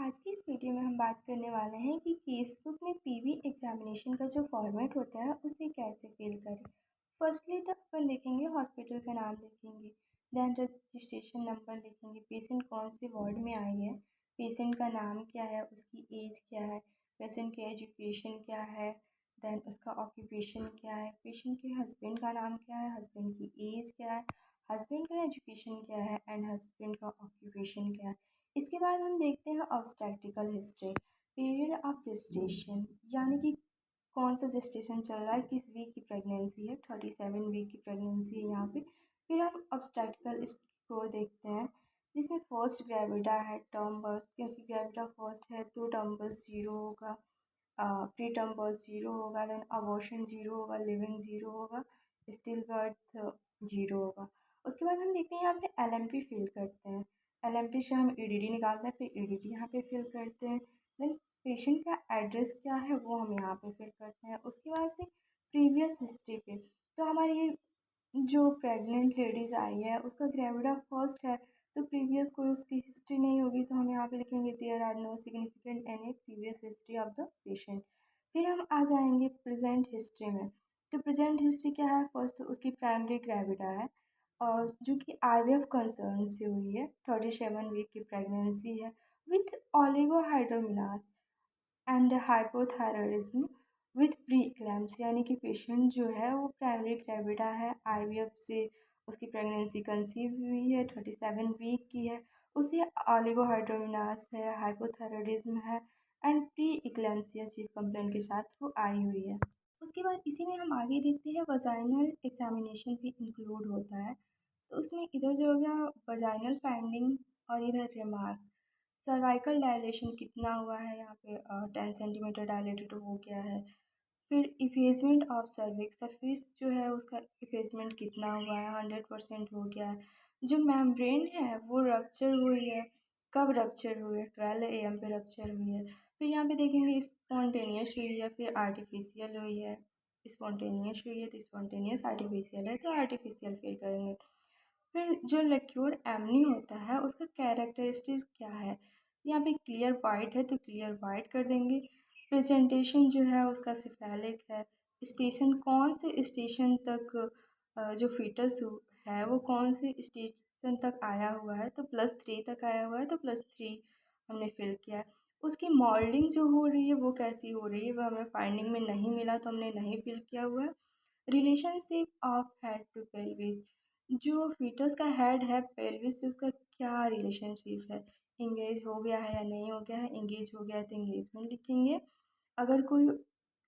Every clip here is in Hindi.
आज की इस वीडियो में हम बात करने वाले हैं कि केस बुक में पीवी एग्जामिनेशन का जो फॉर्मेट होता है उसे कैसे फिल करें। फर्स्टली तो अपन लिखेंगे हॉस्पिटल का नाम लिखेंगे, देन रजिस्ट्रेशन नंबर लिखेंगे, पेशेंट कौन से वार्ड में आई है, पेशेंट का नाम क्या है, उसकी एज क्या है, पेशेंट की एजुकेशन क्या है, देन उसका ऑक्यूपेशन क्या है, पेशेंट के हस्बैंड का नाम क्या है, हस्बैंड की एज क्या है, हस्बैंड का एजुकेशन क्या है एंड हस्बैंड का ऑक्यूपेशन क्या है। इसके बाद हम देखते हैं obstetrical history, period of gestation, यानी कि कौन सा जेस्टेशन चल रहा है, किस वीक की प्रेगनेंसी है, 37 वीक की प्रेगनेंसी है यहाँ पे। फिर हम ऑब्स्टेट्रिकल स्कोर देखते हैं जिसमें फर्स्ट ग्रेविडा है, टर्म बर्थ, क्योंकि ग्रेविडा फर्स्ट है तो टर्म बर्थ जीरो होगा, प्री टर्म बर्थ जीरो होगा, देन अबॉर्शन जीरो होगा, लिविंग जीरो होगा, स्टिल बर्थ जीरो होगा। उसके बाद हम देखते हैं यहाँ पे LMP फिल करते हैं, LMP से हम EDD निकालते हैं, फिर EDD यहाँ पे फिल करते हैं। देन पेशेंट का एड्रेस क्या है वो हम यहाँ पे फिल करते हैं। उसके बाद से प्रीवियस हिस्ट्री पे, तो हमारी ये जो प्रेग्नेंट लेडीज़ आई है उसका ग्रेविडा फर्स्ट है, तो प्रीवियस कोई उसकी हिस्ट्री नहीं होगी, तो हम यहाँ पे लिखेंगे there are no significant any previous history of the patient. फिर हम आ जाएंगे प्रेजेंट हिस्ट्री में, तो प्रेजेंट हिस्ट्री क्या है, फर्स्ट तो उसकी प्राइमरी ग्रेविडा है और जो कि IVF कंसर्न से हुई है, 37 वीक की प्रेगनेंसी है with oligohydramnios and hypothyroidism with pre eclampsia, यानी कि पेशेंट जो है वो प्राइमरी ग्रेविडा है, IVF से उसकी प्रेगनेंसी कंसीव हुई है, 37 वीक की है, उसे ओलिगोहाइड्रोमिनास है, हाइपोथायरॉयडिज्म है एंड प्री इक्लैम्सिया चीफ कंप्लेंट के साथ वो आई हुई है। उसके बाद इसी में हम आगे देखते हैं वजाइनल एग्जामिनेशन भी इंक्लूड होता है, तो उसमें इधर जो हो गया वजाइनल फाइंडिंग और इधर रिमार्क, सर्वाइकल डायलेशन कितना हुआ है, यहाँ पे 10 सेंटीमीटर डायलेटेड हो गया है। फिर इफेजमेंट ऑफ सर्विक्स, सर्विक्स जो है उसका इफेजमेंट कितना हुआ है, 100% हो गया है। जो मेम्ब्रेन है वो रप्चर हुई है, कब रप्चर हुई है, 12 AM पे रप्चर हुई है। फिर यहाँ पे देखेंगे स्पॉन्टेनियस हुई है, फिर आर्टिफिशियल हुई है, स्पॉन्टेनियस हुई है तो स्पॉन्टेनियस, आर्टिफिशियल है तो आर्टिफिशियल फिर करेंगे। फिर जो लिक्विड एमनी होता है उसका कैरेक्टरिस्टिक्स क्या है, यहाँ पे क्लियर वाइट है तो क्लियर वाइट कर देंगे। प्रेजेंटेशन जो है उसका सिफेलिक है, स्टेशन कौन से स्टेशन तक जो फीटस है वो कौन से स्टेशन तक आया हुआ है, तो +3 तक आया हुआ है तो +3 हमने फिल किया है। उसकी मॉल्डिंग जो हो रही है वो कैसी हो रही है वो हमें फाइंडिंग में नहीं मिला तो हमने नहीं फिल किया हुआ है। Relationship of head to pelvis, जो फीटस का हेड है पेल्विस से उसका क्या रिलेशनशिप है, इंगेज हो गया है या नहीं हो गया है, इंगेज हो गया है तो इंगेजमेंट लिखेंगे, अगर कोई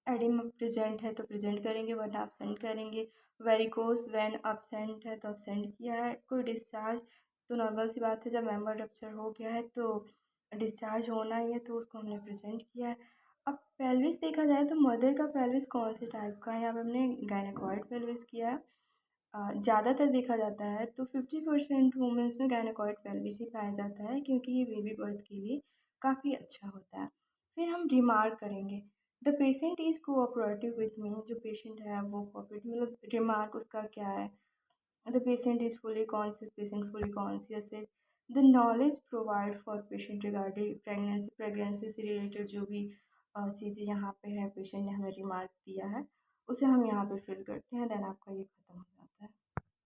एडिम प्रेजेंट है तो प्रेजेंट करेंगे वरना absent करेंगे। वेरिकोस वैन absent है तो absent किया है। कोई डिस्चार्ज, तो नॉर्मल सी बात है जब मेंबर रप्चर हो गया है तो डिस्चार्ज होना ही है तो उसको हमने प्रेजेंट किया है। अब पेल्विस देखा जाए तो मदर का पेल्विस कौन से टाइप का है, यहाँ पे हमने गायनेकॉइड पेल्विस किया है। ज़्यादातर देखा जाता है तो 50% वुमेंस में गायनेकॉइड पेल्विस ही पाया जाता है क्योंकि ये बेबी बर्थ के लिए काफ़ी अच्छा होता है। फिर हम रिमार्क करेंगे, the patient is cooperative with me, जो पेशेंट है वो कोऑपरेटिव, मतलब रिमार्क उसका क्या है, the patient is fully conscious, patient fully conscious है। The knowledge provide for patient regarding pregnancy, pregnancy से रिलेटेड जो भी चीज़ें यहाँ पे है पेशेंट ने हमें रिमार्क दिया है उसे हम यहाँ पे फिल करते हैं, देन आपका ये खत्म हो जाता है।